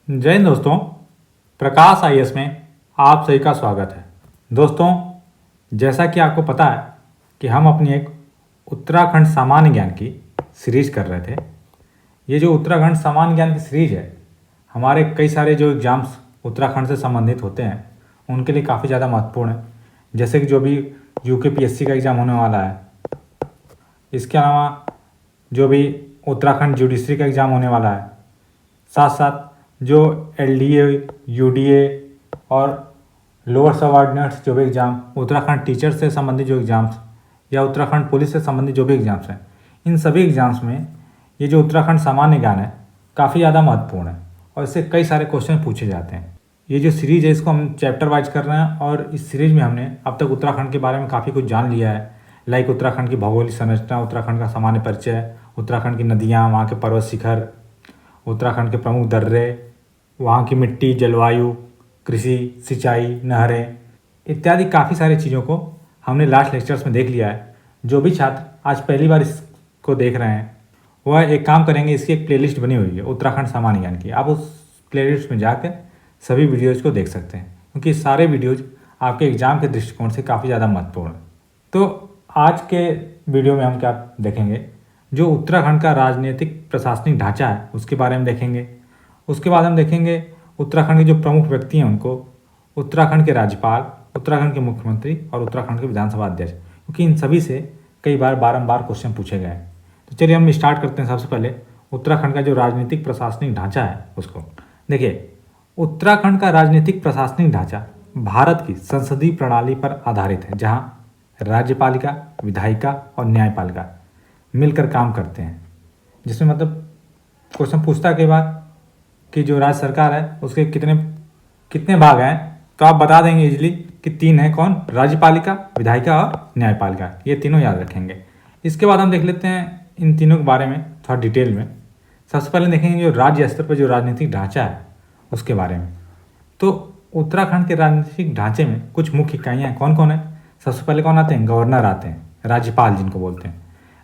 जय हिंद दोस्तों। प्रकाश आईएएस में आप सभी का स्वागत है। दोस्तों, जैसा कि आपको पता है कि हम अपनी एक उत्तराखंड सामान्य ज्ञान की सीरीज कर रहे थे। ये जो उत्तराखंड सामान्य ज्ञान की सीरीज है, हमारे कई सारे जो एग्ज़ाम्स उत्तराखंड से संबंधित होते हैं उनके लिए काफ़ी ज़्यादा महत्वपूर्ण है। जैसे कि जो भी यूकेपीएससी का एग्ज़ाम होने वाला है, इसके अलावा जो भी उत्तराखंड जुडिशरी का एग्ज़ाम होने वाला है, साथ साथ जो एलडीए, यूडीए और लोअर सबऑर्डिनेट्स जो भी एग्ज़ाम, उत्तराखंड टीचर से संबंधित जो एग्ज़ाम्स या उत्तराखंड पुलिस से संबंधित जो भी एग्ज़ाम्स हैं, इन सभी एग्ज़ाम्स में ये जो उत्तराखंड सामान्य ज्ञान है काफ़ी ज़्यादा महत्वपूर्ण है और इससे कई सारे क्वेश्चन पूछे जाते हैं। ये जो सीरीज़ है इसको हम चैप्टर वाइज कर रहे हैं और इस सीरीज़ में हमने अब तक उत्तराखंड के बारे में काफ़ी कुछ जान लिया है। लाइक उत्तराखंड की भौगोलिक संरचना, उत्तराखंड का सामान्य परिचय, उत्तराखंड की नदियाँ, वहाँ के पर्वत शिखर, उत्तराखंड के प्रमुख दर्रे, वहाँ की मिट्टी, जलवायु, कृषि, सिंचाई, नहरें इत्यादि काफ़ी सारी चीज़ों को हमने लास्ट लेक्चर्स में देख लिया है। जो भी छात्र आज पहली बार इसको देख रहे हैं वह एक काम करेंगे, इसकी एक प्लेलिस्ट बनी हुई है उत्तराखंड सामान्य ज्ञान की, आप उस प्लेलिस्ट में जाकर सभी वीडियोज़ को देख सकते हैं क्योंकि सारे वीडियोज़ आपके एग्ज़ाम के दृष्टिकोण से काफ़ी ज़्यादा महत्वपूर्ण है। तो आज के वीडियो में हम क्या देखेंगे, जो उत्तराखंड का राजनीतिक प्रशासनिक ढांचा है उसके बारे में देखेंगे। उसके बाद हम देखेंगे उत्तराखंड के जो प्रमुख व्यक्ति हैं उनको, उत्तराखंड के राज्यपाल, उत्तराखंड के मुख्यमंत्री और उत्तराखंड के विधानसभा अध्यक्ष, क्योंकि इन सभी से कई बार बारंबार क्वेश्चन पूछे गए हैं। तो चलिए हम स्टार्ट करते हैं। सबसे पहले उत्तराखंड का जो राजनीतिक प्रशासनिक ढांचा है उसको देखिए। उत्तराखंड का राजनीतिक प्रशासनिक ढांचा भारत की संसदीय प्रणाली पर आधारित है, जहाँ राज्यपालिका, विधायिका और न्यायपालिका मिलकर काम करते हैं। जिसमें मतलब क्वेश्चन पूछता है कई बार कि जो राज्य सरकार है उसके कितने भाग हैं, तो आप बता देंगे इजीली कि 3 हैं। कौन? राज्यपालिका, विधायिका और न्यायपालिका, ये तीनों याद रखेंगे। इसके बाद हम देख लेते हैं इन तीनों के बारे में थोड़ा डिटेल में। सबसे पहले देखेंगे जो राज्य स्तर पर जो राजनीतिक ढांचा है उसके बारे में। तो उत्तराखंड के राजनीतिक ढांचे में कुछ मुख्य इकाइयाँ कौन कौन है। सबसे पहले कौन आते हैं? गवर्नर आते हैं, राज्यपाल जिनको बोलते हैं।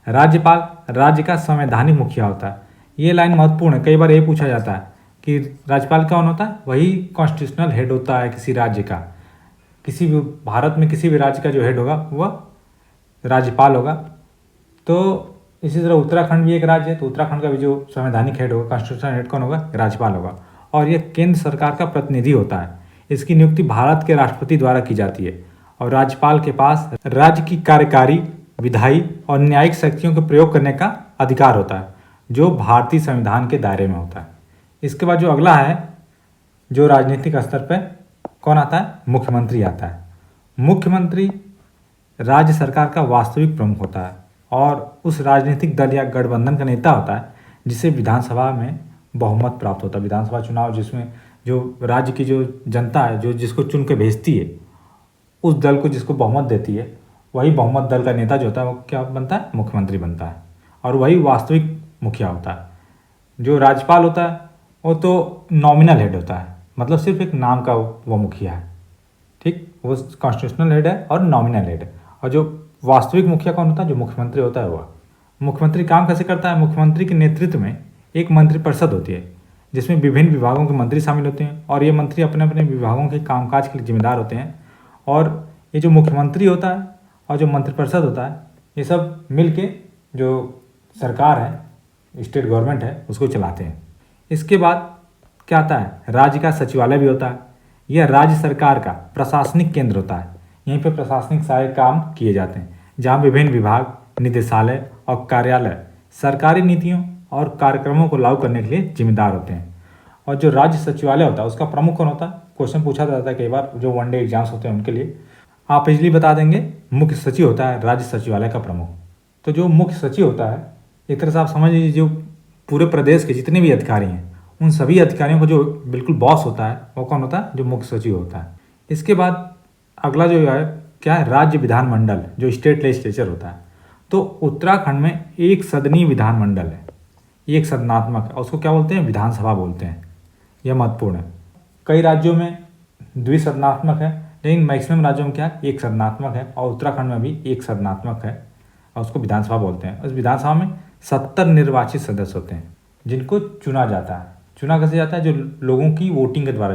राज्यपाल राज्य का संवैधानिक मुखिया होता है। ये लाइन महत्वपूर्ण है, कई बार ये पूछा जाता है कि राज्यपाल कौन होता है? वही कॉन्स्टिट्यूशनल हेड होता है किसी राज्य का। किसी भी भारत में किसी भी राज्य का जो हेड होगा वह राज्यपाल होगा। तो इसी तरह उत्तराखंड भी एक राज्य है, तो उत्तराखंड का भी जो संवैधानिक हेड होगा, कॉन्स्टिट्यूशनल हेड कौन होगा? राज्यपाल होगा। और यह केंद्र सरकार का प्रतिनिधि होता है। इसकी नियुक्ति भारत के राष्ट्रपति द्वारा की जाती है और राज्यपाल के पास राज्य की कार्यकारी, विधायी और न्यायिक शक्तियों के प्रयोग करने का अधिकार होता है, जो भारतीय संविधान के दायरे में होता है। इसके बाद जो अगला है, जो राजनीतिक स्तर पर कौन आता है? मुख्यमंत्री आता है। मुख्यमंत्री राज्य सरकार का वास्तविक प्रमुख होता है और उस राजनीतिक दल या गठबंधन का नेता होता है जिसे विधानसभा में बहुमत प्राप्त होता है। विधानसभा चुनाव जिसमें जो राज्य की जो जनता है, जो जिसको चुन के भेजती है, उस दल को जिसको बहुमत देती है, वही बहुमत दल का नेता जो होता है वो क्या बनता है? मुख्यमंत्री बनता है। और वही वास्तविक मुखिया होता है। जो राज्यपाल होता है वो तो नॉमिनल हेड होता है, मतलब सिर्फ एक नाम का वो मुखिया है, ठीक। वो कॉन्स्टिट्यूशनल हेड है और नॉमिनल हेड है। और जो वास्तविक मुखिया कौन होता है? जो मुख्यमंत्री होता है वह। मुख्यमंत्री काम कैसे करता है? मुख्यमंत्री के नेतृत्व में एक मंत्रिपरिषद होती है जिसमें विभिन्न विभागों के मंत्री शामिल होते हैं और ये मंत्री अपने अपने विभागों के कामकाज के लिए जिम्मेदार होते हैं। और ये जो मुख्यमंत्री होता है और जो मंत्रिपरिषद होता है, ये सब मिल के जो सरकार है, स्टेट गवर्नमेंट है, उसको चलाते हैं। इसके बाद क्या आता है? राज्य का सचिवालय भी होता है। यह राज्य सरकार का प्रशासनिक केंद्र होता है। यहीं पे प्रशासनिक सारे काम किए जाते हैं, जहाँ विभिन्न विभाग, निदेशालय और कार्यालय सरकारी नीतियों और कार्यक्रमों को लागू करने के लिए जिम्मेदार होते हैं। और जो राज्य सचिवालय होता है उसका प्रमुख कौन होता है? क्वेश्चन पूछा जाता है कई बार, जो वनडे एग्जाम्स होते हैं उनके लिए आप इजली बता देंगे, मुख्य सचिव होता है राज्य सचिवालय का प्रमुख। तो जो मुख्य सचिव होता है, एक तरह से आप समझ लीजिए जो पूरे प्रदेश के जितने भी अधिकारी हैं उन सभी अधिकारियों को जो बिल्कुल बॉस होता है वो कौन होता है? जो मुख्य सचिव होता है। इसके बाद अगला जो है क्या है? राज्य विधानमंडल, जो स्टेट लेजिस्लेचर होता है। तो उत्तराखंड में एक सदनीय विधानमंडल है, एक सदनात्मक है, उसको क्या बोलते हैं? विधानसभा बोलते हैं। यह महत्वपूर्ण है। कई राज्यों में द्विसदनात्मक है, लेकिन मैक्सिमम राज्यों में क्या है? एक सदनात्मक है और उत्तराखंड में भी एक सदनात्मक है और उसको विधानसभा बोलते हैं। उस विधानसभा में 70 निर्वाचित सदस्य होते हैं जिनको चुना जाता है। चुना कैसे जाता है? जो लोगों की वोटिंग के द्वारा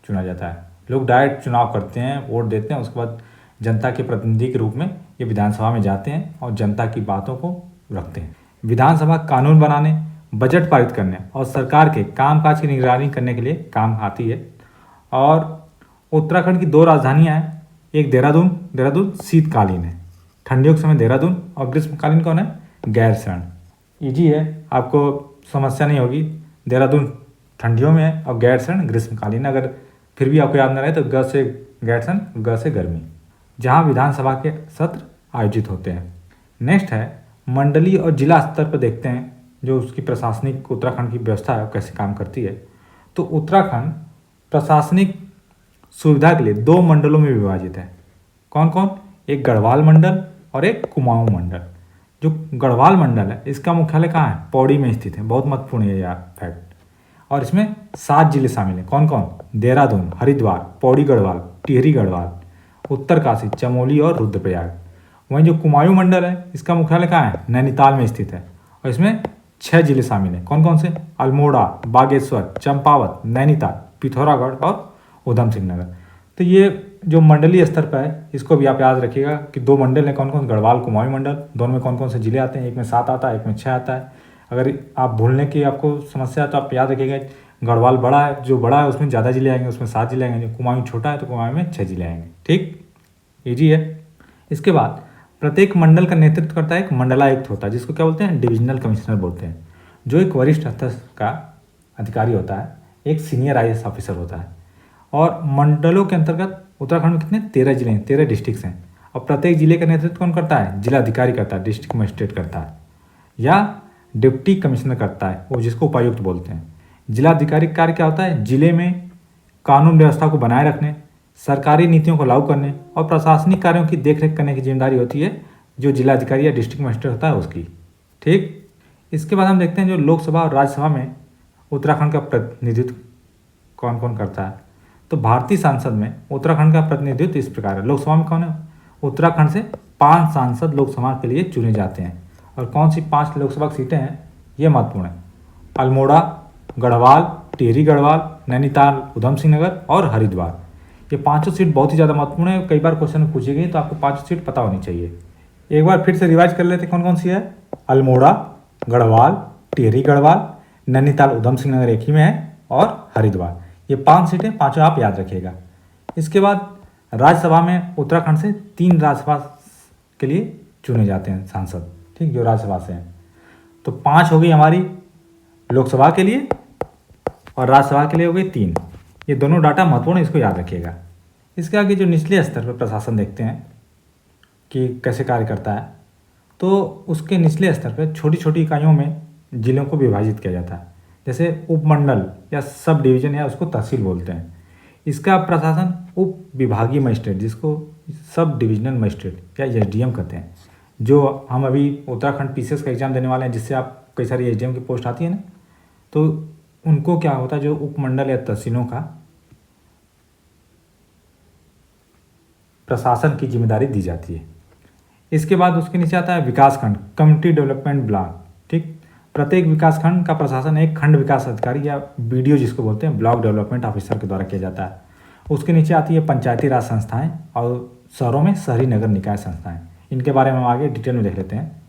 चुना जाता है। लोग डायरेक्ट चुनाव करते हैं, वोट देते हैं, उसके बाद जनता के प्रतिनिधि के रूप में ये विधानसभा में जाते हैं और जनता की बातों को रखते हैं। विधानसभा कानून बनाने, बजट पारित करने और सरकार के कामकाज की निगरानी करने के लिए काम आती है। और उत्तराखंड की 2 राजधानियाँ हैं, एक देहरादून, देहरादून शीतकालीन है, ठंडियों के समय देहरादून, और ग्रीष्मकालीन कौन है? गैरसैंण। ईजी है, आपको समस्या नहीं होगी। देहरादून ठंडियों में है और गैरसैंण ग्रीष्मकालीन। अगर फिर भी आपको याद न रहे तो ग से गैरसैंण, ग से गर्मी, जहाँ विधानसभा के सत्र आयोजित होते हैं। नेक्स्ट है मंडलीय और जिला स्तर पर देखते हैं जो उसकी प्रशासनिक उत्तराखंड की व्यवस्था है कैसे काम करती है। तो उत्तराखंड प्रशासनिक सुविधा के लिए 2 मंडलों में विभाजित है। कौन कौन? एक गढ़वाल मंडल और एक कुमाऊं मंडल। जो गढ़वाल मंडल है इसका मुख्यालय कहाँ है? पौड़ी में स्थित है। बहुत महत्वपूर्ण है यार फैक्ट। और इसमें 7 जिले शामिल हैं। कौन कौन? देहरादून, हरिद्वार, पौड़ी गढ़वाल, टिहरी गढ़वाल, उत्तरकाशी, चमोली और रुद्रप्रयाग। वहीं जो कुमाऊं मंडल है इसका मुख्यालय कहाँ है? नैनीताल में स्थित है और इसमें 6 जिले शामिल हैं। कौन कौन से? अल्मोड़ा, बागेश्वर, चंपावत, नैनीताल, पिथौरागढ़ और उधम सिंह नगर। तो ये जो मंडलीय स्तर पर है इसको भी आप याद रखिएगा कि 2 मंडल हैं। कौन कौन? गढ़वाल, कुमाऊं मंडल। दोनों में कौन कौन से जिले आते हैं? एक में 7 आता है, एक में 6 आता है। अगर आप भूलने की आपको समस्या है तो आप याद रखिएगा, गढ़वाल बड़ा है, जो बड़ा है उसमें ज़्यादा जिले आएंगे, उसमें 7 जिले आएंगे। जो कुमाऊं छोटा है तो कुमाऊं में 6 जिले आएंगे। ठीक, ईजी है। इसके बाद प्रत्येक मंडल का नेतृत्व करता है एक मंडलायुक्त होता है, जिसको क्या बोलते हैं? डिविजनल कमिश्नर बोलते हैं, जो एक वरिष्ठ स्तर का अधिकारी होता है। एक सीनियर IAS ऑफिसर होता है। और मंडलों के अंतर्गत उत्तराखंड में कितने? 13 जिले हैं, 13 डिस्ट्रिक्ट्स हैं। और प्रत्येक जिले का नेतृत्व कौन करता है? जिलाधिकारी करता है, डिस्ट्रिक्ट मजिस्ट्रेट करता है या डिप्टी कमिश्नर करता है, वो जिसको उपायुक्त बोलते हैं। जिलाधिकारी का कार्य क्या होता है? जिले में कानून व्यवस्था को बनाए रखने, सरकारी नीतियों को लागू करने और प्रशासनिक कार्यों की देखरेख करने की जिम्मेदारी होती है जो जिलाधिकारी या डिस्ट्रिक्ट मजिस्ट्रेट होता है उसकी। ठीक, इसके बाद हम देखते हैं जो लोकसभा और राज्यसभा में उत्तराखंड का प्रतिनिधित्व कौन कौन करता है। तो भारतीय संसद में उत्तराखंड का प्रतिनिधित्व इस प्रकार है। लोकसभा में कौन है? उत्तराखंड से 5 सांसद लोकसभा के लिए चुने जाते हैं। और कौन सी 5 लोकसभा की सीटें हैं ये महत्वपूर्ण है? अल्मोड़ा, गढ़वाल, टिहरी गढ़वाल, नैनीताल, उधम सिंह नगर और हरिद्वार। ये 5 सीट बहुत ही ज़्यादा महत्वपूर्ण है। कई बार क्वेश्चन में पूछी गई तो आपको 5 सीट पता होनी चाहिए। एक बार फिर से रिवाइज कर लेते कौन कौन सी है? अल्मोड़ा, गढ़वाल, टिहरी गढ़वाल, नैनीताल, उधम सिंह नगर एक ही में है और हरिद्वार। ये 5 सीटें, पाँचों आप याद रखिएगा। इसके बाद राज्यसभा में उत्तराखंड से 3 राज्यसभा के लिए चुने जाते हैं सांसद। ठीक, जो राज्यसभा से हैं। तो 5 हो गई हमारी लोकसभा के लिए और राज्यसभा के लिए हो गई 3। ये दोनों डाटा महत्वपूर्ण है, इसको याद रखिएगा। इसके आगे जो निचले स्तर पर प्रशासन देखते हैं कि कैसे कार्य करता है, तो उसके निचले स्तर पर छोटी छोटी इकाइयों में जिलों को विभाजित किया जाता है। जैसे उपमंडल या सब डिवीजन या उसको तहसील बोलते हैं। इसका प्रशासन उप विभागीय मजिस्ट्रेट, जिसको सब डिविजनल मजिस्ट्रेट या SDM कहते हैं, जो हम अभी उत्तराखंड PCS का एग्जाम देने वाले हैं, जिससे आप कई सारी SDM की पोस्ट आती है ना, तो उनको क्या होता है, जो उपमंडल या तहसीलों का प्रशासन की जिम्मेदारी दी जाती है। इसके बाद उसके नीचे आता है विकासखंड, कम्युनिटी डेवलपमेंट ब्लॉक। ठीक, प्रत्येक विकासखंड का प्रशासन एक खंड विकास अधिकारी या BDO जिसको बोलते हैं, ब्लॉक डेवलपमेंट ऑफिसर के द्वारा किया जाता है। उसके नीचे आती है पंचायती राज संस्थाएं और शहरों में शहरी नगर निकाय संस्थाएं। इनके बारे में हम आगे डिटेल में देख लेते हैं।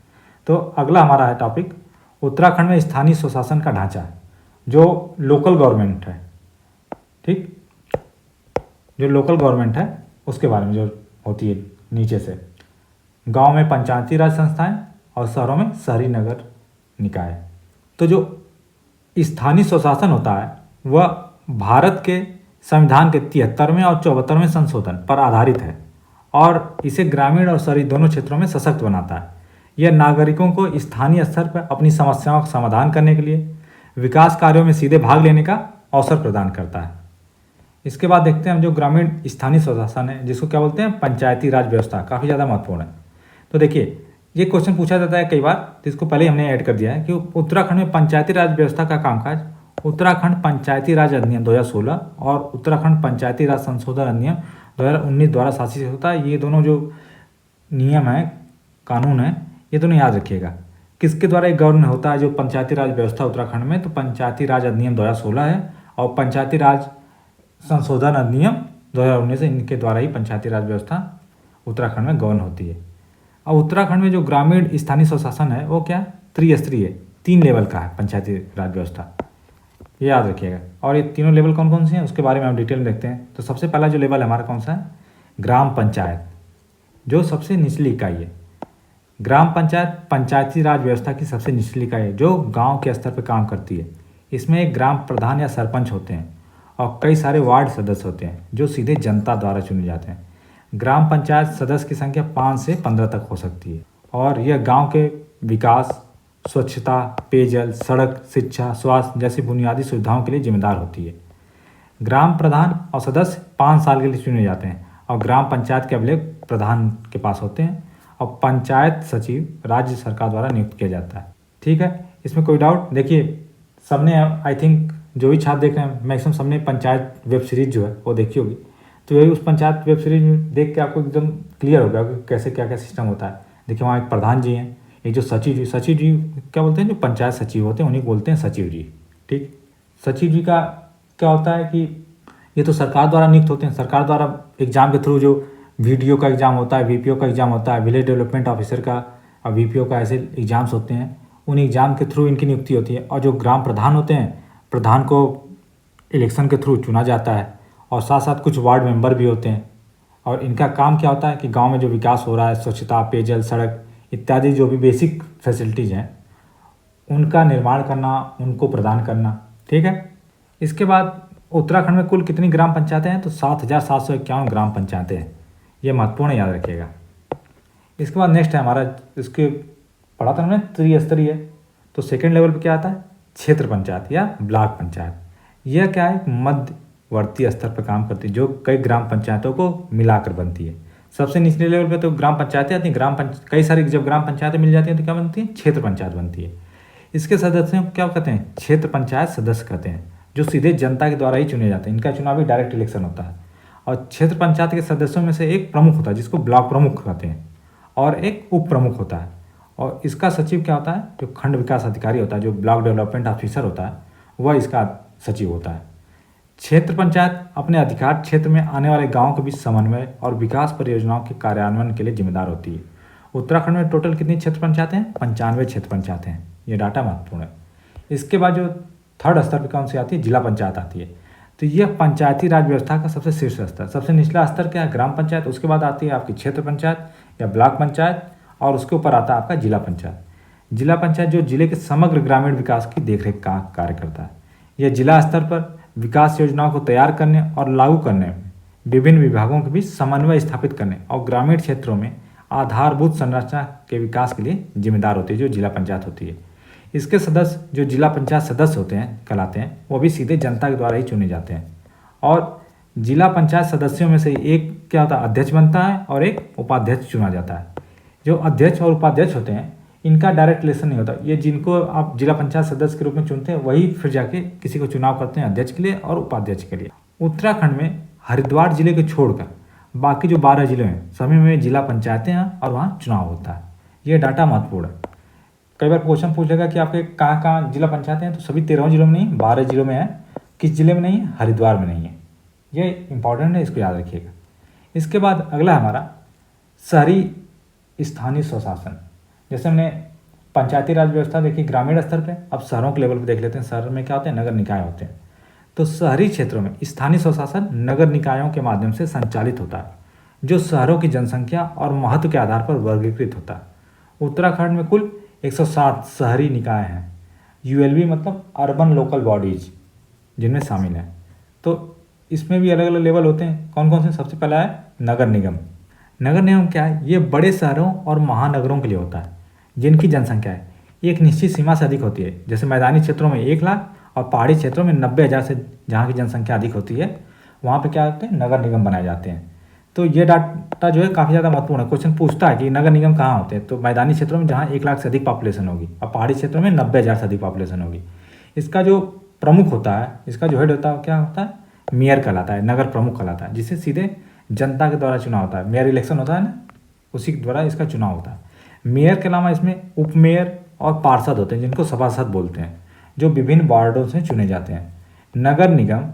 तो अगला हमारा है टॉपिक उत्तराखंड में स्थानीय स्वशासन का ढांचा, जो लोकल गवर्नमेंट है। ठीक, जो लोकल गवर्नमेंट है उसके बारे में जो होती है नीचे से, गांव में पंचायती राज संस्थाएं और शहरों में शहरी नगर निकाय। तो जो स्थानीय स्वशासन होता है वह भारत के संविधान के 73वें और 74वें संशोधन पर आधारित है और इसे ग्रामीण और शहरी दोनों क्षेत्रों में सशक्त बनाता है। यह नागरिकों को स्थानीय स्तर पर अपनी समस्याओं का समाधान करने के लिए विकास कार्यों में सीधे भाग लेने का अवसर प्रदान करता है। इसके बाद देखते हैं हम जो ग्रामीण स्थानीय स्वशासन है, जिसको क्या बोलते हैं? पंचायती राज व्यवस्था। काफ़ी ज़्यादा महत्वपूर्ण है। तो देखिए, ये क्वेश्चन पूछा जाता है कई बार, तो इसको पहले हमने ऐड कर दिया है कि उत्तराखंड में पंचायती राज व्यवस्था का कामकाज उत्तराखंड पंचायती राज अधिनियम 2016 और उत्तराखंड पंचायती राज संशोधन अधिनियम 2019 द्वारा शासित होता है। ये दोनों जो नियम हैं, कानून हैं, ये दोनों याद रखिएगा। किसके द्वारा एक गवर्न होता है जो पंचायती राज व्यवस्था उत्तराखंड में, तो पंचायती राज अधिनियम 2016 है और पंचायती राज संशोधन अधिनियम 2019 है, इनके द्वारा ही पंचायती राज व्यवस्था उत्तराखंड में गवर्न होती है। अब उत्तराखंड में जो ग्रामीण स्थानीय स्वशासन है वो क्या त्रिस्तरीय 3 लेवल का है पंचायती राज व्यवस्था, ये याद रखिएगा। और ये तीनों लेवल कौन कौन से हैं उसके बारे में हम डिटेल में देखते हैं। तो सबसे पहला जो लेवल है हमारा कौन सा है, ग्राम पंचायत, जो सबसे निचली इकाई है। ग्राम पंचायत पंचायती राज व्यवस्था की सबसे निचली इकाई है जो गांव के स्तर पर काम करती है। इसमें एक ग्राम प्रधान या सरपंच होते हैं और कई सारे वार्ड सदस्य होते हैं जो सीधे जनता द्वारा चुने जाते हैं। ग्राम पंचायत सदस्य की संख्या 5 से 15 तक हो सकती है और यह गांव के विकास, स्वच्छता, पेयजल, सड़क, शिक्षा, स्वास्थ्य जैसी बुनियादी सुविधाओं के लिए जिम्मेदार होती है। ग्राम प्रधान और सदस्य 5 साल के लिए चुने जाते हैं और ग्राम पंचायत के अभिलेख प्रधान के पास होते हैं और पंचायत सचिव राज्य सरकार द्वारा नियुक्त किया जाता है। ठीक है, इसमें कोई डाउट? देखिए सबने आई थिंक जो भी छात्र देख रहे हैं मैक्सिमम सबने पंचायत वेब सीरीज जो है वो देखी होगी, तो यही उस पंचायत वेब सीरीज में देख के आपको एकदम क्लियर हो गया कि कैसे क्या क्या सिस्टम होता है। देखिए वहाँ एक प्रधान जी हैं, एक जो सचिव जी क्या बोलते हैं, जो पंचायत सचिव होते हैं उन्हीं को बोलते हैं सचिव जी। ठीक, सचिव जी का क्या होता है कि ये तो सरकार द्वारा नियुक्त होते हैं। सरकार द्वारा एग्जाम के थ्रू जो VDO का एग्ज़ाम होता है, VPO का एग्ज़ाम होता है, विलेज डेवलपमेंट ऑफिसर का और VPO का, ऐसे एग्ज़ाम्स होते हैं, उन एग्ज़ाम के थ्रू इनकी नियुक्ति होती है। और जो ग्राम प्रधान होते हैं, प्रधान को इलेक्शन के थ्रू चुना जाता है और साथ साथ कुछ वार्ड मेंबर भी होते हैं और इनका काम क्या होता है कि गांव में जो विकास हो रहा है, स्वच्छता, पेयजल, सड़क इत्यादि जो भी बेसिक फैसिलिटीज़ हैं उनका निर्माण करना, उनको प्रदान करना। ठीक है, इसके बाद उत्तराखंड में कुल कितनी ग्राम पंचायतें हैं, तो 7,751 ग्राम पंचायतें हैं। ये महत्वपूर्ण याद रखिएगा। इसके बाद नेक्स्ट है हमारा, इसके पढ़ा था हमने त्रिस्तरीय, तो सेकेंड लेवल पे क्या आता है, क्षेत्र पंचायत या ब्लॉक पंचायत। यह क्या है, मध्यवर्ती स्तर पर काम करती है जो कई ग्राम पंचायतों को मिलाकर बनती है। सबसे निचले लेवल पे तो ग्राम पंचायतें आती हैं, कई सारी जब ग्राम पंचायतें मिल जाती हैं तो क्या बनती है, क्षेत्र पंचायत बनती है। इसके सदस्यों को क्या कहते हैं, क्षेत्र पंचायत सदस्य कहते हैं, जो सीधे जनता के द्वारा ही चुने जाते हैं। इनका चुनाव भी डायरेक्ट इलेक्शन होता है। और क्षेत्र पंचायत के सदस्यों में से एक प्रमुख होता है जिसको ब्लॉक प्रमुख कहते हैं और एक उप प्रमुख होता है। और इसका सचिव क्या होता है, जो खंड विकास अधिकारी होता है, जो ब्लॉक डेवलपमेंट ऑफिसर होता है, वह इसका सचिव होता है। क्षेत्र पंचायत अपने अधिकार क्षेत्र में आने वाले गाँव के बीच समन्वय और विकास परियोजनाओं के कार्यान्वयन के लिए जिम्मेदार होती है। उत्तराखंड में टोटल कितनी क्षेत्र पंचायतें हैं, 95 क्षेत्र पंचायतें हैं। ये डाटा महत्वपूर्ण है। इसके बाद जो थर्ड स्तर पर कौन सी आती है, जिला पंचायत आती है। तो यह पंचायती राज व्यवस्था का सबसे शीर्ष स्तर, सबसे निचला स्तर क्या है, ग्राम पंचायत। उसके बाद आती है आपकी क्षेत्र पंचायत या ब्लॉक पंचायत और उसके ऊपर आता है आपका जिला पंचायत। जिला पंचायत जो जिले के समग्र ग्रामीण विकास की देखरेख का कार्य करता है। यह जिला स्तर पर विकास योजनाओं को तैयार करने और लागू करने में विभिन्न विभागों के बीच समन्वय स्थापित करने और ग्रामीण क्षेत्रों में आधारभूत संरचना के विकास के लिए जिम्मेदार होती है, जो जिला पंचायत होती है। इसके सदस्य जो जिला पंचायत सदस्य होते हैं कहलाते हैं, वो भी सीधे जनता के द्वारा ही चुने जाते हैं। और जिला पंचायत सदस्यों में से एक क्या होता है, अध्यक्ष बनता है और एक उपाध्यक्ष चुना जाता है। जो अध्यक्ष और उपाध्यक्ष होते हैं इनका डायरेक्ट इलेक्शन नहीं होता। ये जिनको आप जिला पंचायत सदस्य के रूप में चुनते हैं वही फिर जाके किसी को चुनाव करते हैं अध्यक्ष के लिए और उपाध्यक्ष के लिए। उत्तराखंड में हरिद्वार जिले को छोड़कर बाकी जो 12 जिले हैं सभी में जिला पंचायतें हैं और वहाँ चुनाव होता है। ये डाटा महत्वपूर्ण है। कई बार क्वेश्चन पूछेगा कि आपके कहाँ कहाँ जिला पंचायतें हैं, तो सभी 13 जिलों में नहीं, 12 जिलों में है। किस जिले में नहीं है, हरिद्वार में नहीं है। ये इंपॉर्टेंट है, इसको याद रखिएगा। इसके बाद अगला हमारा शहरी स्थानीय स्वशासन। जैसे हमने पंचायती राज व्यवस्था देखी ग्रामीण स्तर पे, अब शहरों के लेवल पे देख लेते हैं। शहर में क्या होते हैं, नगर निकाय होते हैं। तो शहरी क्षेत्रों में स्थानीय स्वशासन नगर निकायों के माध्यम से संचालित होता है, जो शहरों की जनसंख्या और महत्व के आधार पर वर्गीकृत होता है। उत्तराखंड में कुल 107 शहरी निकाय हैं। ULB मतलब अर्बन लोकल बॉडीज जिनमें शामिल हैं। तो इसमें भी अलग अलग लेवल होते हैं। कौन कौन से, सबसे पहला है नगर निगम। नगर निगम क्या है, ये बड़े शहरों और महानगरों के लिए होता है जिनकी जनसंख्या है एक निश्चित सीमा से अधिक होती है। जैसे मैदानी क्षेत्रों में 1 लाख और पहाड़ी क्षेत्रों में 90,000 से जहाँ की जनसंख्या अधिक होती है वहाँ पे क्या होते हैं, नगर निगम बनाए जाते हैं। तो ये डाटा जो है काफ़ी ज़्यादा महत्वपूर्ण है। क्वेश्चन पूछता है कि नगर निगम कहाँ होते हैं, तो मैदानी क्षेत्रों में जहाँ 1 लाख से अधिक पॉपुलेशन होगी और पहाड़ी क्षेत्रों में 90,000 से अधिक पॉपुलेशन होगी। इसका जो प्रमुख होता है, इसका जो हेड होता है क्या होता है, मेयर कहलाता है, नगर प्रमुख कहलाता है, जिससे सीधे जनता के द्वारा चुनाव होता है। मेयर इलेक्शन होता है ना, उसी के द्वारा इसका चुनाव होता है। मेयर के अलावा इसमें उप मेयर, और पार्षद होते हैं जिनको सभासद बोलते हैं, जो विभिन्न वार्डों से चुने जाते हैं। नगर निगम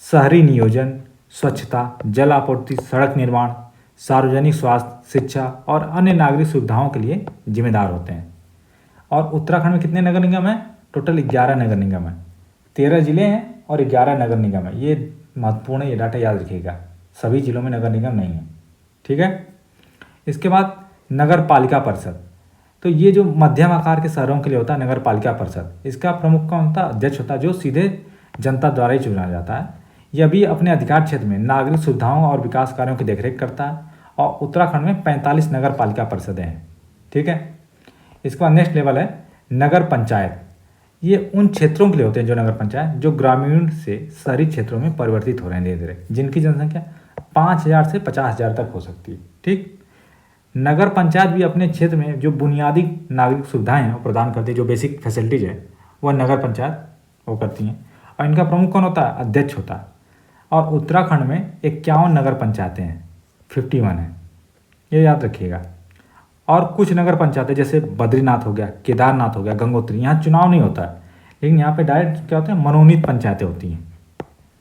शहरी नियोजन, स्वच्छता, जल आपूर्ति, सड़क निर्माण, सार्वजनिक स्वास्थ्य, शिक्षा और अन्य नागरिक सुविधाओं के लिए जिम्मेदार होते हैं। और उत्तराखंड में कितने नगर निगम हैं? टोटल 11 नगर निगम हैं। 13 जिले हैं और 11 नगर निगम है। ये महत्वपूर्ण है, ये डाटा याद रखिएगा। सभी जिलों में नगर निगम नहीं है, ठीक है। इसके बाद नगर पालिका परिषद, तो ये जो मध्यम आकार के शहरों के लिए होता है नगर पालिका परिषद। इसका प्रमुख कौन होता है? अध्यक्ष होता है, जो सीधे जनता द्वारा ही चुना जाता है। यह भी अपने अधिकार क्षेत्र में नागरिक सुविधाओं और विकास कार्यों की देखरेख करता है। और उत्तराखंड में 45 नगर पालिका परिषदें हैं, ठीक है। इसके बाद नेक्स्ट लेवल है नगर पंचायत। ये उन क्षेत्रों के लिए होते हैं जो नगर पंचायत जो ग्रामीण से शहरी क्षेत्रों में परिवर्तित हो रहे हैं धीरे धीरे, जिनकी जनसंख्या 5,000 से 50,000 तक हो सकती है, ठीक। नगर पंचायत भी अपने क्षेत्र में जो बुनियादी नागरिक सुविधाएं हैं वो प्रदान करती है, जो बेसिक फैसिलिटीज है वह नगर पंचायत वो करती हैं। और इनका प्रमुख कौन होता है? अध्यक्ष होता है। और उत्तराखंड में 51 नगर पंचायतें हैं, 51 है, ये याद रखिएगा। और कुछ नगर पंचायतें जैसे बद्रीनाथ हो गया, केदारनाथ हो गया, गंगोत्री, यहाँ चुनाव नहीं होता है, लेकिन यहाँ पे डायरेक्ट क्या होता है? मनोनीत पंचायतें होती हैं।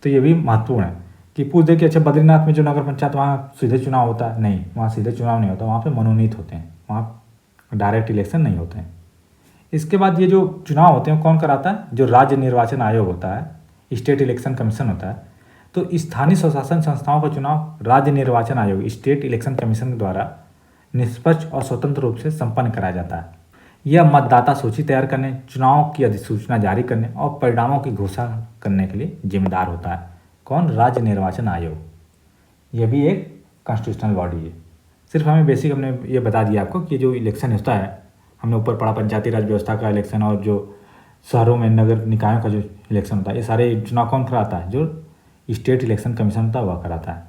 तो ये भी महत्वपूर्ण है कि पूछ दे कि अच्छा बद्रीनाथ में जो नगर पंचायत वहाँ सीधे चुनाव होता है? नहीं, वहाँ सीधे चुनाव नहीं होता, वहाँ पे मनोनीत होते हैं, वहाँ डायरेक्ट इलेक्शन नहीं होते हैं। इसके बाद ये जो चुनाव होते हैं कौन कराता है? जो राज्य निर्वाचन आयोग होता है, स्टेट इलेक्शन कमीशन होता है। तो स्थानीय स्वशासन संस्थाओं का चुनाव राज्य निर्वाचन आयोग, स्टेट इलेक्शन कमीशन के द्वारा निष्पक्ष और स्वतंत्र रूप से संपन्न कराया जाता है। यह मतदाता सूची तैयार करने, चुनाव की अधिसूचना जारी करने और परिणामों की घोषणा करने के लिए जिम्मेदार होता है। कौन? राज्य निर्वाचन आयोग। यह भी एक कॉन्स्टिट्यूशनल बॉडी है। सिर्फ हमें बेसिक हमने ये बता दिया आपको कि जो इलेक्शन होता है, हमने ऊपर पढ़ा पंचायती राज व्यवस्था का इलेक्शन और जो शहरों में नगर निकायों का जो इलेक्शन होता है, ये सारे चुनाव कौन कराता है? जो स्टेट इलेक्शन कमीशन होता है वह कराता है।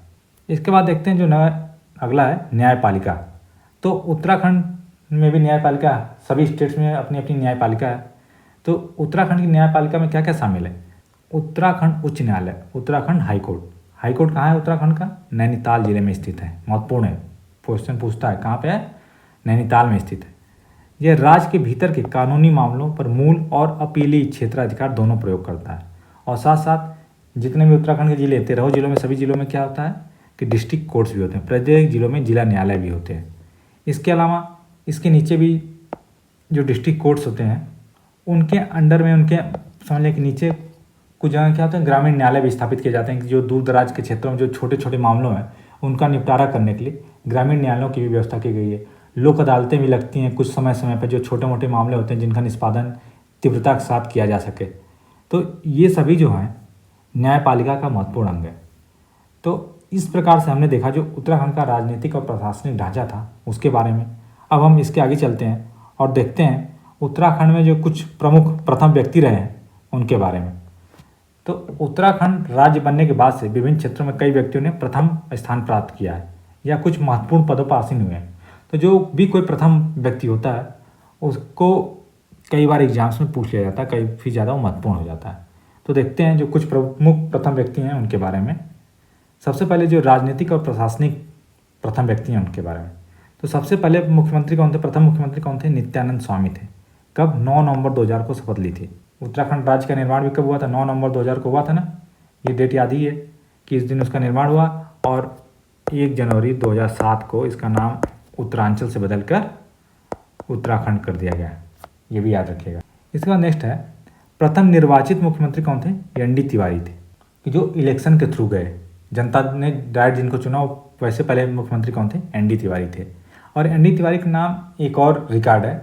इसके बाद देखते हैं जो अगला है न्यायपालिका। तो उत्तराखंड में भी न्यायपालिका, सभी स्टेट्स में अपनी अपनी न्यायपालिका है। तो उत्तराखंड की न्यायपालिका में क्या क्या शामिल है? उत्तराखंड उच्च न्यायालय, उत्तराखंड हाईकोर्ट। हाईकोर्ट कहाँ है उत्तराखंड का? नैनीताल जिले में स्थित है। महत्वपूर्ण है, क्वेश्चन पूछता है कहाँ पे है? नैनीताल में स्थित है। यह राज्य के भीतर के कानूनी मामलों पर मूल और अपीली क्षेत्राधिकार दोनों प्रयोग करता है। और साथ साथ जितने भी उत्तराखंड के जिले, 13 जिलों में, सभी जिलों में क्या होता है कि डिस्ट्रिक्ट कोर्ट्स भी होते हैं। प्रत्येक जिलों में जिला न्यायालय भी होते हैं। इसके अलावा इसके नीचे भी जो डिस्ट्रिक्ट कोर्ट्स होते हैं उनके अंडर में, उनके समझ लें कि नीचे कुछ जगह क्या होते हैं ग्रामीण न्यायालय भी स्थापित किए जाते हैं कि जो दूर दराज के क्षेत्रों में जो छोटे छोटे मामलों हैं उनका निपटारा करने के लिए ग्रामीण न्यायालयों की भी व्यवस्था की गई है। लोक अदालतें भी लगती हैं कुछ समय समय पर, जो छोटे मोटे मामले होते हैं जिनका निष्पादन तीव्रता के साथ किया जा सके। तो ये सभी जो हैं न्यायपालिका का महत्वपूर्ण अंग है। तो इस प्रकार से हमने देखा जो उत्तराखंड का राजनीतिक और प्रशासनिक ढांचा था उसके बारे में। अब हम इसके आगे चलते हैं और देखते हैं उत्तराखंड में जो कुछ प्रमुख प्रथम व्यक्ति रहे हैं उनके बारे में। तो उत्तराखंड राज्य बनने के बाद से विभिन्न क्षेत्रों में कई व्यक्तियों ने प्रथम स्थान प्राप्त किया है या कुछ महत्वपूर्ण पदों पर आसीन हुए हैं। तो जो भी कोई प्रथम व्यक्ति होता है उसको कई बार एग्जाम्स में पूछ लिया जाता है, काफ़ी ज़्यादा वो महत्वपूर्ण हो जाता है। तो देखते हैं जो कुछ प्रमुख प्रथम व्यक्ति हैं उनके बारे में। सबसे पहले जो राजनीतिक और प्रशासनिक प्रथम व्यक्ति हैं उनके बारे में। तो सबसे पहले मुख्यमंत्री कौन थे? प्रथम मुख्यमंत्री कौन थे? नित्यानंद स्वामी थे। कब? 9 नवंबर 2000 को शपथ ली थी। उत्तराखंड राज्य का निर्माण भी कब हुआ था? 9 नवंबर 2000 को हुआ था ना, ये डेट याद ही है कि इस दिन उसका निर्माण हुआ। और 1 जनवरी 2007 को इसका नाम उत्तरांचल से बदलकर उत्तराखंड कर दिया गया, ये भी याद रखिएगा। इसके बाद नेक्स्ट है प्रथम निर्वाचित मुख्यमंत्री कौन थे? एन.डी. तिवारी थे, कि जो इलेक्शन के थ्रू गए, जनता ने डायरेक्ट जिनको चुना। वैसे पहले मुख्यमंत्री कौन थे? एन.डी. तिवारी थे। और एन.डी. तिवारी के नाम एक और रिकॉर्ड है,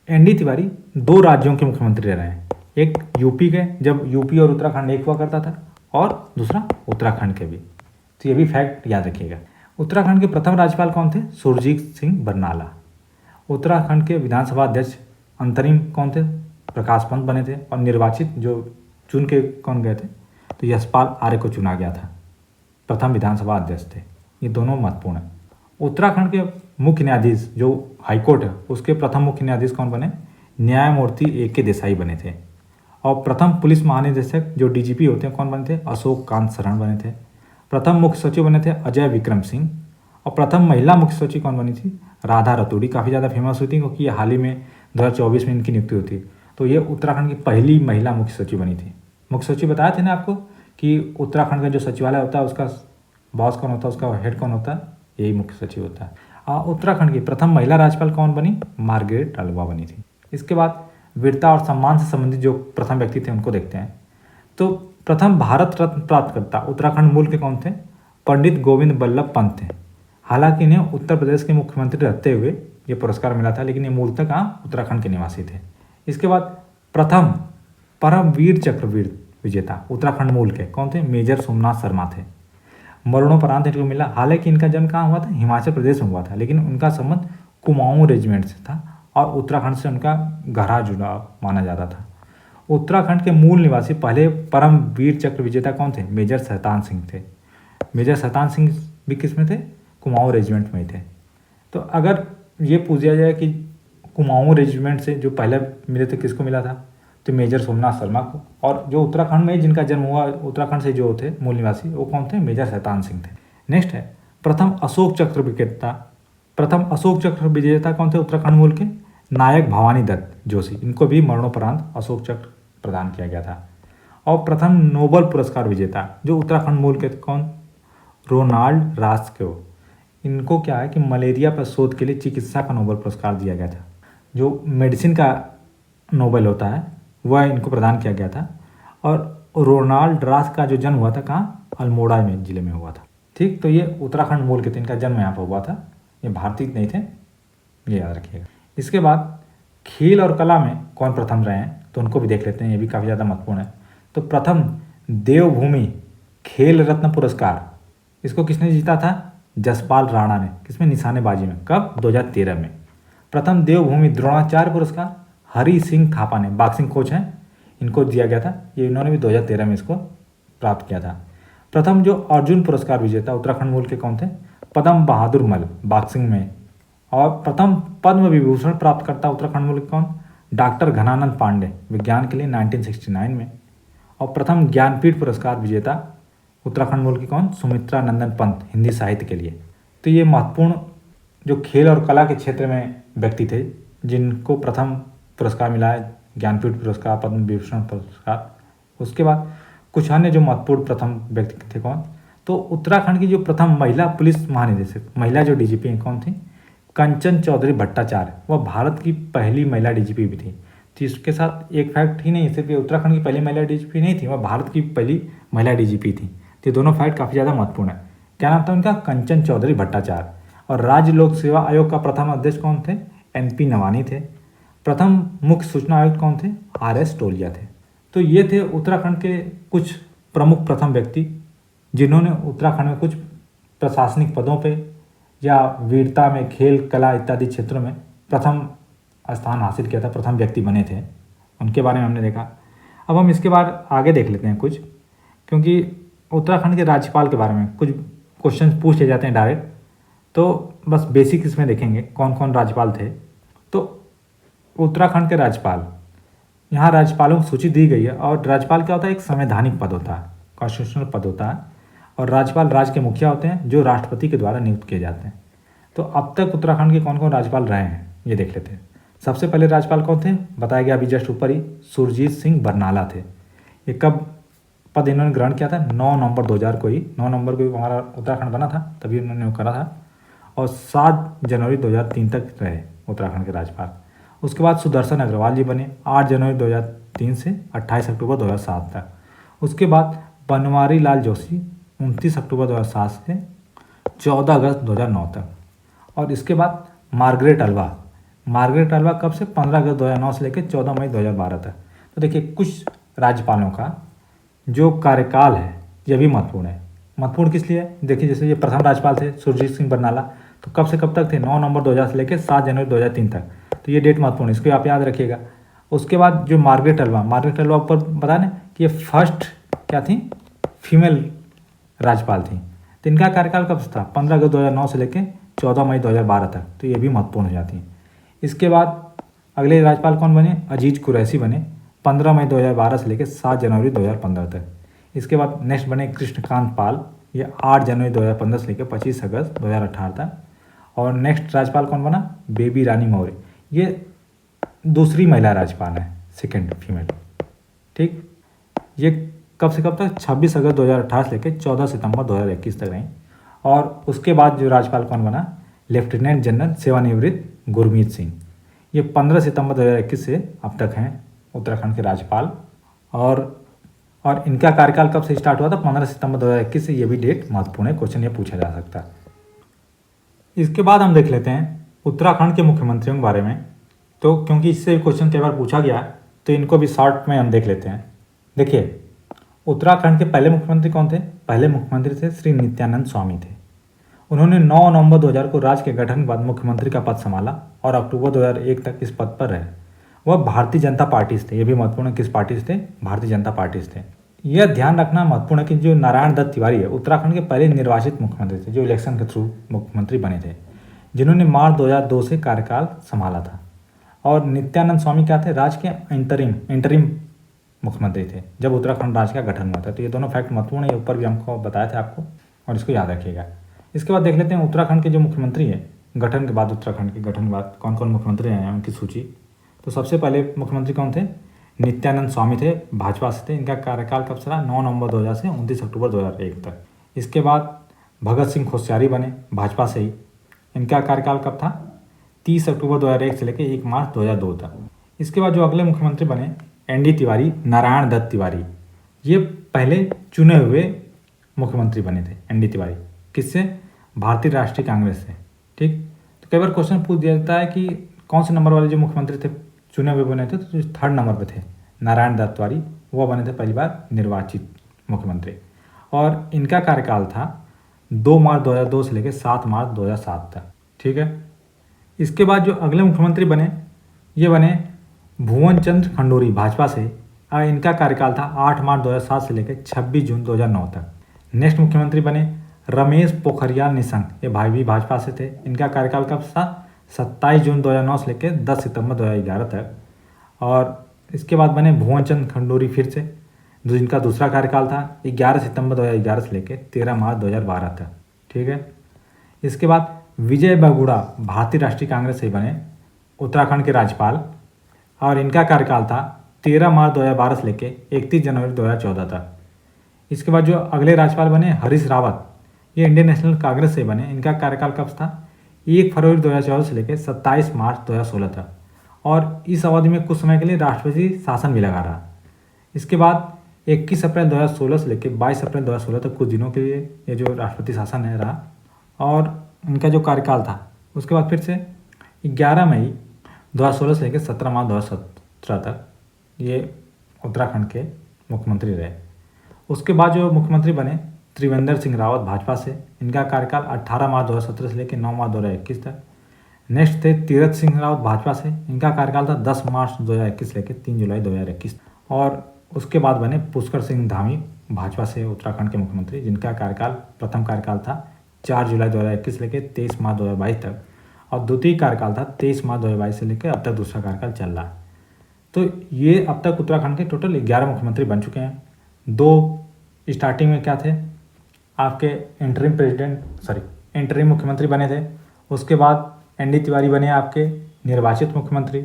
एन.डी. तिवारी 2 राज्यों के मुख्यमंत्री रहे हैं। एक यूपी के, जब यूपी और उत्तराखंड एक हुआ करता था, और दूसरा उत्तराखंड के भी। तो ये भी फैक्ट याद रखिएगा। उत्तराखंड के प्रथम राज्यपाल कौन थे? सुरजीत सिंह बरनाला। उत्तराखंड के विधानसभा अध्यक्ष अंतरिम कौन थे? प्रकाश पंत बने थे। और निर्वाचित जो चुन के कौन गए थे? तो यशपाल आर्य को चुना गया था, प्रथम विधानसभा अध्यक्ष थे। ये दोनों महत्वपूर्ण हैं। उत्तराखंड के मुख्य न्यायाधीश जो हाईकोर्ट है उसके प्रथम मुख्य न्यायाधीश कौन बने? न्यायमूर्ति ए.के. देसाई बने थे। और प्रथम पुलिस महानिदेशक जो डीजीपी होते हैं कौन बने थे? अशोक कांत शरण बने थे। प्रथम मुख्य सचिव बने थे अजय विक्रम सिंह। और प्रथम महिला मुख्य सचिव कौन बनी थी? राधा रतूड़ी। काफ़ी ज़्यादा फेमस हुई थी क्योंकि ये हाल ही में 2024 में इनकी नियुक्ति हुई थी। तो ये उत्तराखंड की पहली महिला मुख्य सचिव बनी थी। मुख्य सचिव बताया थे ना आपको कि उत्तराखंड का जो सचिवालय होता है उसका बॉस कौन होता है, उसका हेड कौन होता है? यही मुख्य सचिव होता है। उत्तराखंड की प्रथम महिला राज्यपाल कौन बनी? मार्गरेट अल्वा बनी थी। इसके बाद वीरता और सम्मान से संबंधित जो प्रथम व्यक्ति थे उनको देखते हैं। तो प्रथम भारत रत्न प्राप्तकर्ता उत्तराखंड मूल के कौन थे? पंडित गोविंद बल्लभ पंत थे। हालांकि इन्हें उत्तर प्रदेश के मुख्यमंत्री रहते हुए ये पुरस्कार मिला था, लेकिन ये मूलतः कहाँ? उत्तराखंड के निवासी थे। इसके बाद प्रथम परमवीर चक्र विजेता उत्तराखंड मूल के कौन थे? मेजर सोमनाथ शर्मा थे। मरणोपरांत इनको मिला। हालांकि इनका जन्म कहाँ हुआ था? हिमाचल प्रदेश में हुआ था, लेकिन उनका संबंध कुमाऊं रेजिमेंट से था और उत्तराखंड से उनका गहरा जुड़ाव माना जाता था। उत्तराखंड के मूल निवासी पहले परम वीर चक्र विजेता कौन थे? मेजर सहतान सिंह थे। मेजर सहतान सिंह भी किस में थे? कुमाऊं रेजिमेंट में थे। तो अगर ये पूछा जाए कि कुमाऊं रेजिमेंट से जो पहले मिले थे किसको मिला था, तो मेजर सोमनाथ शर्मा को। और जो उत्तराखंड में जिनका जन्म हुआ उत्तराखंड से जो थे मूल निवासी वो कौन थे? मेजर सहतान सिंह थे। नेक्स्ट है प्रथम अशोक चक्र विजेता। प्रथम अशोक चक्र विजेता कौन थे उत्तराखंड मूल के? नायक भवानी दत्त जोशी। इनको भी मरणोपरांत अशोक चक्र प्रदान किया गया था। और प्रथम नोबल पुरस्कार विजेता जो उत्तराखंड मूल के कौन? रोनाल्ड रास्को। इनको क्या है कि मलेरिया पर शोध के लिए चिकित्सा का नोबेल पुरस्कार दिया गया था। जो मेडिसिन का नोबेल होता है वह इनको प्रदान किया गया था। और रोनाल्ड रास का जो जन्म हुआ था कहाँ? अल्मोड़ा में जिले में हुआ था। ठीक, तो ये उत्तराखंड मूल के थे, इनका जन्म यहाँ पर हुआ था, ये भारतीय नहीं थे, ये याद रखिएगा। इसके बाद खेल और कला में कौन प्रथम रहे हैं तो उनको भी देख लेते हैं, ये भी काफ़ी ज़्यादा महत्वपूर्ण है। तो प्रथम देवभूमि खेल रत्न पुरस्कार इसको किसने जीता था? जसपाल राणा ने। किसमें? निशानेबाजी में। कब? 2013 में। प्रथम देवभूमि द्रोणाचार्य पुरस्कार हरि सिंह थापा ने, बॉक्सिंग कोच हैं, इनको दिया गया था। ये इन्होंने भी 2013 में इसको प्राप्त किया था। प्रथम जो अर्जुन पुरस्कार विजेता उत्तराखंड मूल के कौन थे? पद्म बहादुर मल, बॉक्सिंग में। और प्रथम पद्म विभूषण प्राप्तकर्ता उत्तराखंड मूल के कौन? डॉक्टर घनानंद पांडे, विज्ञान के लिए 1969 में। और प्रथम ज्ञानपीठ पुरस्कार विजेता उत्तराखंड मूल के कौन? सुमित्रा नंदन पंत, हिंदी साहित्य के लिए। तो ये महत्वपूर्ण जो खेल और कला के क्षेत्र में व्यक्ति थे जिनको प्रथम पुरस्कार मिला है, ज्ञानपीठ पुरस्कार, पद्म विभूषण पुरस्कार। उसके बाद कुछ अन्य जो महत्वपूर्ण प्रथम व्यक्ति थे कौन? तो उत्तराखंड की जो प्रथम महिला पुलिस महानिदेशक, महिला जो डीजीपी हैं कौन थी? कंचन चौधरी भट्टाचार्य। वह भारत की पहली महिला डीजीपी भी थी। तो इसके साथ एक फैक्ट ही नहीं, सिर्फ ये उत्तराखंड की पहली महिला डीजीपी नहीं थी, वह भारत की पहली महिला डीजीपी थी। तो ये दोनों फैक्ट काफ़ी ज़्यादा महत्वपूर्ण है। क्या नाम था उनका? कंचन चौधरी भट्टाचार्य। और राज्य लोक सेवा आयोग का प्रथम अध्यक्ष कौन थे? एनपी नवानी थे। प्रथम मुख्य सूचना आयुक्त कौन थे? आरएस टोलिया थे। तो ये थे उत्तराखंड के कुछ प्रमुख प्रथम व्यक्ति जिन्होंने उत्तराखंड में कुछ प्रशासनिक पदों पे या वीरता में, खेल कला इत्यादि क्षेत्रों में प्रथम स्थान हासिल किया था, प्रथम व्यक्ति बने थे। उनके बारे में हमने देखा। अब हम इसके बाद आगे देख लेते हैं कुछ, क्योंकि उत्तराखंड के राज्यपाल के बारे में कुछ क्वेश्चन पूछ लिए जाते हैं डायरेक्ट, तो बस बेसिक इसमें देखेंगे कौन कौन राज्यपाल थे। तो उत्तराखंड के राज्यपाल, यहाँ राज्यपालों की सूची दी गई है। और राज्यपाल क्या होता है? एक संवैधानिक पद होता है, कॉन्स्टिट्यूशनल पद होता है। और राज्यपाल राज्य के मुखिया होते हैं जो राष्ट्रपति के द्वारा नियुक्त किए जाते हैं। तो अब तक उत्तराखंड के कौन कौन राज्यपाल रहे हैं ये देख लेते हैं। सबसे पहले राज्यपाल कौन थे? बताया गया अभी जस्ट ऊपर ही, सुरजीत सिंह बरनाला थे। ये कब पद इन्होंने ग्रहण किया था? 9 नवंबर 2000 को ही, 9 नवंबर को हमारा उत्तराखंड बना था, तभी उन्होंने वो करा था। और 7 जनवरी 2003 तक रहे उत्तराखंड के राज्यपाल। उसके बाद सुदर्शन अग्रवाल जी बने 8 जनवरी 2003 से 28 अक्टूबर 2007 तक। उसके बाद बनवारी लाल जोशी 29 अक्टूबर 2007 से 14 अगस्त 2009 तक। और इसके बाद मार्गरेट अल्वा, मार्गरेट अल्वा कब से? 15 अगस्त 2009 से लेकर 14 मई 2012 तक। तो देखिए कुछ राज्यपालों का जो कार्यकाल है यह भी महत्वपूर्ण है। महत्वपूर्ण किस लिए? देखिए जैसे ये प्रथम राज्यपाल थे सुरजीत सिंह बरनाला, तो कब से कब तक थे? 9 नवंबर 2000 से लेकर 7 जनवरी 2003 तक। तो ये डेट महत्वपूर्ण है, इसको आप याद रखिएगा। उसके बाद जो मार्गरेट अल्वा, मार्गरेट अल्वा ऊपर बता ना कि ये फर्स्ट क्या थी? फीमेल राज्यपाल थी। तो इनका कार्यकाल कब से था? 15 अगस्त 2009 से लेकर 14 मई 2012 तक। तो ये भी महत्वपूर्ण हो जाती है। इसके बाद अगले राज्यपाल कौन बने? अजीज कुरैशी बने 15 मई 2012 से लेकर 7 जनवरी 2015 तक। इसके बाद नेक्स्ट बने कृष्णकांत पाल ये 8 जनवरी 2015 से लेकर 25 अगस्त 2018 तक। और नेक्स्ट राज्यपाल कौन बना? बेबी रानी मौर्य। ये दूसरी महिला राज्यपाल है, सेकेंड फीमेल। ठीक, ये कब से कब तक? 26 अगस्त 2018 से लेकर 14 सितंबर 2021 तक रही। और उसके बाद जो राज्यपाल कौन बना? लेफ्टिनेंट जनरल सेवानिवृत्त गुरमीत सिंह। ये 15 सितंबर 2021 से अब तक हैं उत्तराखंड के राज्यपाल। और इनका कार्यकाल कब से स्टार्ट हुआ था? 15 सितंबर 2021 से। ये भी डेट महत्वपूर्ण है, क्वेश्चन ये पूछा जा सकता है। इसके बाद हम देख लेते हैं उत्तराखंड के मुख्यमंत्रियों के बारे में। तो क्योंकि इससे क्वेश्चन कई बार पूछा गया है तो इनको भी शॉर्ट में हम देख लेते हैं। देखिए, उत्तराखंड के पहले मुख्यमंत्री कौन थे? पहले मुख्यमंत्री थे श्री नित्यानंद स्वामी थे। उन्होंने 9 नवंबर 2000 को राज्य के गठन के बाद मुख्यमंत्री का पद संभाला और अक्टूबर 2001 तक इस पद पर रहे। वह भारतीय जनता पार्टी से थे। ये भी महत्वपूर्ण है, किस पार्टी से थे? भारतीय जनता पार्टी से थे। यह ध्यान रखना महत्वपूर्ण है कि जो नारायण दत्त तिवारी है उत्तराखंड के पहले निर्वाचित मुख्यमंत्री थे, जो इलेक्शन के थ्रू मुख्यमंत्री बने थे, जिन्होंने मार्च 2002 से कार्यकाल संभाला था। और नित्यानंद स्वामी क्या थे? राज्य के इंटरिम मुख्यमंत्री थे जब उत्तराखंड राज्य का गठन हुआ था। तो ये दोनों फैक्ट महत्वपूर्ण है, ये ऊपर भी हमको बताया था आपको, और इसको याद रखिएगा। इसके बाद देख लेते हैं उत्तराखंड के जो मुख्यमंत्री हैं गठन के बाद, उत्तराखंड के गठन के बाद कौन कौन मुख्यमंत्री हैं उनकी सूची। तो सबसे पहले मुख्यमंत्री कौन थे? नित्यानंद स्वामी थे, भाजपा से थे। इनका कार्यकाल कब से रहा? 9 नवंबर 2000 से 29 अक्टूबर 2001 तक। इसके बाद भगत सिंह कोश्यारी बने, भाजपा से ही। इनका कार्यकाल कब था? 30 अक्टूबर 2001 से लेकर 1 मार्च 2002 तक। इसके बाद जो अगले मुख्यमंत्री बने एनडी तिवारी, नारायण दत्त तिवारी। ये पहले चुने हुए मुख्यमंत्री बने थे एनडी तिवारी। किससे? भारतीय राष्ट्रीय कांग्रेस से। ठीक, तो कई बार क्वेश्चन पूछ दिया जाता है कि कौन से नंबर वाले जो मुख्यमंत्री थे चुने हुए बने थे, तो जो 3rd नंबर पे थे नारायण दत्त तिवारी, वो बने थे पहली बार निर्वाचित मुख्यमंत्री। और इनका कार्यकाल था 2 मार्च 2002 से लेकर 7 मार्च 2007 तक। ठीक है, इसके बाद जो अगले मुख्यमंत्री बने ये बने भुवन चंद्र खंडूरी, भाजपा से। और इनका कार्यकाल था 8 मार्च 2007 से लेकर 26 जून 2009 तक। नेक्स्ट मुख्यमंत्री बने रमेश पोखरियाल निशंक, ये भी भाजपा से थे। इनका कार्यकाल कब था? 27 जून 2009 से लेकर 10 सितंबर 2011 तक। और इसके बाद बने भुवन चंद्र खंडूरी फिर से, जिनका दूसरा कार्यकाल था 11 सितंबर 2011 से लेकर 13 मार्च 2012 तक। ठीक है, इसके बाद विजय बहुगुणा भारतीय राष्ट्रीय कांग्रेस से बने उत्तराखंड के राज्यपाल। और इनका कार्यकाल था 13 मार्च 2012 से लेकर 31 जनवरी 2014 तक। इसके बाद जो अगले राज्यपाल बने हरीश रावत, ये इंडियन नेशनल कांग्रेस से बने। इनका कार्यकाल कब था? 1 फरवरी 2014 से लेकर 27 मार्च 2016 तक। और इस अवधि में कुछ समय के लिए राष्ट्रपति शासन भी लगा रहा। इसके बाद 21 अप्रैल 2016 से लेकर 22 अप्रैल 2016 तक कुछ दिनों के लिए ये जो राष्ट्रपति शासन है रहा। और इनका जो कार्यकाल था उसके बाद फिर से 11 मई 2016 से लेकर 17 मार्च 2017 तक ये उत्तराखंड के मुख्यमंत्री रहे। उसके बाद जो मुख्यमंत्री बने त्रिवेंद्र सिंह रावत, भाजपा से। इनका कार्यकाल 18 मार्च 2017 से लेकर 9 मार्च 2021 तक। नेक्स्ट थे तीरथ सिंह रावत, भाजपा से। इनका कार्यकाल था 10 मार्च 2021 से लेकर 3 जुलाई 2021। और उसके बाद बने पुष्कर सिंह धामी, भाजपा से उत्तराखंड के मुख्यमंत्री, जिनका कार्यकाल प्रथम कार्यकाल था 4 जुलाई 2021 से लेकर 23 मार्च 2022 तक। और द्वितीय कार्यकाल था 23 मार्च 2022 से लेकर अब तक दूसरा कार्यकाल चल रहा है। तो ये अब तक उत्तराखंड के टोटल 11 मुख्यमंत्री बन चुके हैं। 2 स्टार्टिंग में क्या थे आपके इंटरिम मुख्यमंत्री बने थे। उसके बाद एनडी तिवारी बने आपके निर्वाचित मुख्यमंत्री।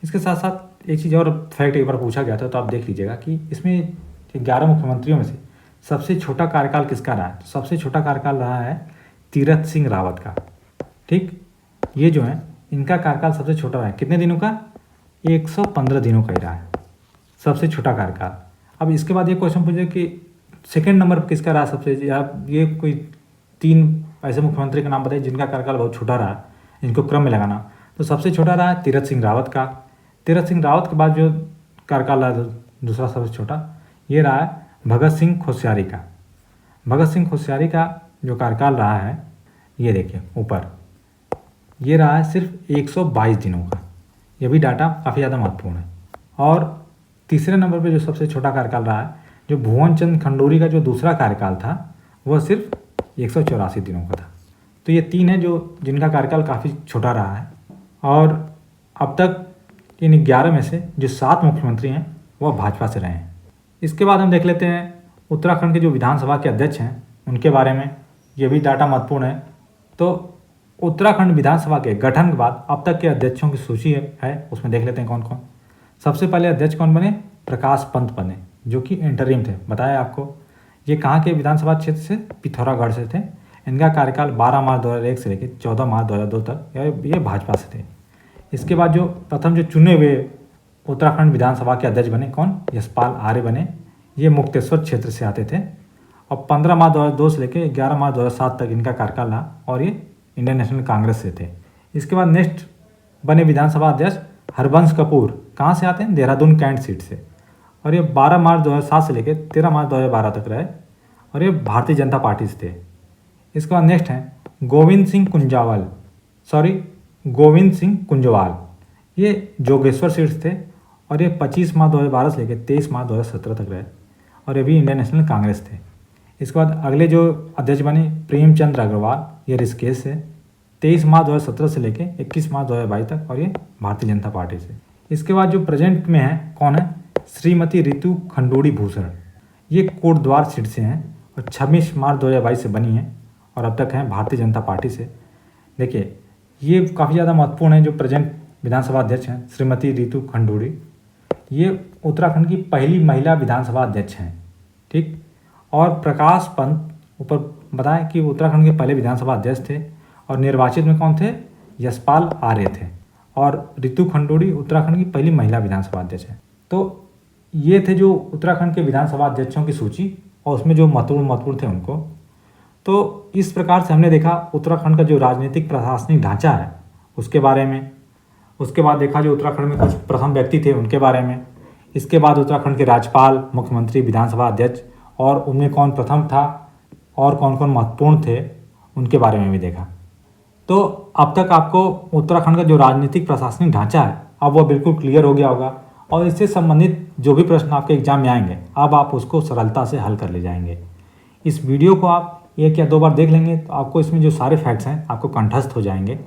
इसके साथ साथ एक चीज़ और फैक्ट एक बार पूछा गया था, तो आप देख लीजिएगा कि इसमें 11 मुख्यमंत्रियों में से सबसे छोटा कार्यकाल किसका रहा है? तो सबसे छोटा कार्यकाल रहा है तीरथ सिंह रावत का। ठीक, ये जो है इनका कार्यकाल सबसे छोटा रहा है। कितने दिनों का? 115 दिनों का ही रहा है सबसे छोटा कार्यकाल। अब इसके बाद ये क्वेश्चन पूछे कि सेकेंड नंबर पर किसका रहा सबसे, या ये कोई 3 ऐसे मुख्यमंत्री का नाम बताइए जिनका कार्यकाल बहुत छोटा रहा, इनको क्रम में लगाना। तो सबसे छोटा रहा है तीरथ सिंह रावत का। तीरथ सिंह रावत के बाद जो कार्यकाल रहा दूसरा सबसे छोटा, ये रहा है भगत सिंह कोश्यारी का। भगत सिंह कोश्यारी का जो कार्यकाल रहा है, ये देखिए ऊपर, ये रहा है सिर्फ 122 दिनों का। ये भी डाटा काफ़ी ज़्यादा महत्वपूर्ण है। और तीसरे नंबर पे जो सबसे छोटा कार्यकाल रहा है, जो भुवन चंद्र खंडूरी का जो दूसरा कार्यकाल था, वह सिर्फ 184 दिनों का था। तो ये 3 है जो जिनका कार्यकाल काफ़ी छोटा रहा है। और अब तक इन 11 में से जो 7 मुख्यमंत्री हैं वह भाजपा से रहे हैं। इसके बाद हम देख लेते हैं उत्तराखंड के जो विधानसभा के अध्यक्ष हैं उनके बारे में, ये भी डाटा महत्वपूर्ण है। तो उत्तराखंड विधानसभा के गठन के बाद अब तक के अध्यक्षों की सूची है, उसमें देख लेते हैं कौन कौन। सबसे पहले अध्यक्ष कौन बने? प्रकाश पंत बने, जो कि इंटरिम थे। बताया आपको ये कहाँ के विधानसभा क्षेत्र से? पिथौरागढ़ से थे। इनका कार्यकाल 12 मार्च 2001 से लेकर 14 मार्च 2002 तक ये भाजपा से थे। इसके बाद जो प्रथम जो चुने हुए उत्तराखंड विधानसभा के अध्यक्ष बने कौन? यशपाल आर्य बने। ये मुक्तेश्वर क्षेत्र से आते थे और 15 मार्च 2002 से लेकर 11 मार्च 2007 तक इनका कार्यकाल रहा और ये इंडियन नेशनल कांग्रेस से थे। इसके बाद नेक्स्ट बने विधानसभा अध्यक्ष हरबंश कपूर। कहाँ से आते हैं? देहरादून कैंट सीट से, और ये 12 मार्च 2007 से लेकर 13 मार्च 2012 तक रहे और ये भारतीय जनता पार्टी से थे। इसके बाद नेक्स्ट हैं गोविंद सिंह कुंजवाल। ये जोगेश्वर सीट थे और ये 25 मार्च 2012 से लेकर 23 मार्च 2017 तक रहे और ये भी इंडियन नेशनल कांग्रेस थे। इसके बाद अगले जो अध्यक्ष बने प्रेमचंद्र अग्रवाल, ये ऋषिकेश से, 23 मार्च 2017 से लेकर 21 मार्च 2022 तक और ये भारतीय जनता पार्टी से। इसके बाद जो प्रेजेंट में है कौन है? श्रीमती रितु खंडूड़ी भूषण। ये कोटद्वार सीट से हैं और 26 मार्च 2022 से बनी है और अब तक हैं भारतीय जनता पार्टी से। देखिए ये काफ़ी ज़्यादा महत्वपूर्ण है। जो प्रेजेंट विधानसभा अध्यक्ष हैं श्रीमती रितु खंडूड़ी, ये उत्तराखंड की पहली महिला विधानसभा अध्यक्ष हैं, ठीक। और प्रकाश पंत ऊपर बताएं कि उत्तराखंड के पहले विधानसभा अध्यक्ष थे और निर्वाचित में कौन थे? यशपाल आर्य थे। और रितु खंडूड़ी उत्तराखंड की पहली महिला विधानसभा अध्यक्ष है। तो ये थे जो उत्तराखंड के विधानसभा अध्यक्षों की सूची और उसमें जो महत्वपूर्ण थे उनको। तो इस प्रकार से हमने देखा उत्तराखंड का जो राजनीतिक प्रशासनिक ढांचा है उसके बारे में। उसके बाद देखा जो उत्तराखंड में कुछ प्रथम व्यक्ति थे उनके बारे में। इसके बाद उत्तराखंड के राज्यपाल, मुख्यमंत्री, विधानसभा अध्यक्ष और उनमें कौन प्रथम था और कौन कौन महत्वपूर्ण थे उनके बारे में भी देखा। तो अब तक आपको उत्तराखंड का जो राजनीतिक प्रशासनिक ढांचा है अब वो बिल्कुल क्लियर हो गया होगा और इससे संबंधित जो भी प्रश्न आपके एग्जाम में आएंगे अब आप उसको सरलता से हल कर ले जाएंगे। इस वीडियो को आप 1 या 2 बार देख लेंगे तो आपको इसमें जो सारे फैक्ट्स हैं आपको कंठस्थ हो जाएंगे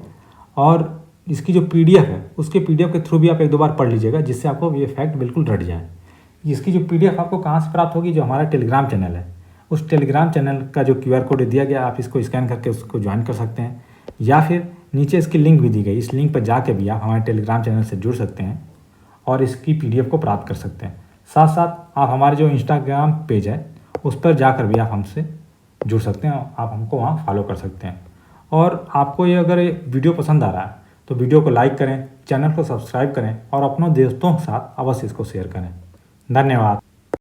और इसकी जो PDF है उसके PDF के थ्रू भी आप 1-2 बार पढ़ लीजिएगा, जिससे आपको ये फैक्ट बिल्कुल रट जाए। इसकी जो PDF आपको कहाँ से प्राप्त होगी? जो हमारा टेलीग्राम चैनल है, उस टेलीग्राम चैनल का जो QR कोड दिया गया आप इसको स्कैन करके उसको ज्वाइन कर सकते हैं, या फिर नीचे इसकी लिंक भी दी गई, इस लिंक पर जाके भी आप हमारे टेलीग्राम चैनल से जुड़ सकते हैं और इसकी PDF को प्राप्त कर सकते हैं। साथ साथ आप हमारे जो इंस्टाग्राम पेज है उस पर जाकर भी आप हमसे जुड़ सकते हैं, आप हमको वहाँ फॉलो कर सकते हैं। और आपको ये अगर ये वीडियो पसंद आ रहा है तो वीडियो को लाइक करें, चैनल को सब्सक्राइब करें और अपनों दोस्तों के साथ अवश्य इसको शेयर करें। धन्यवाद।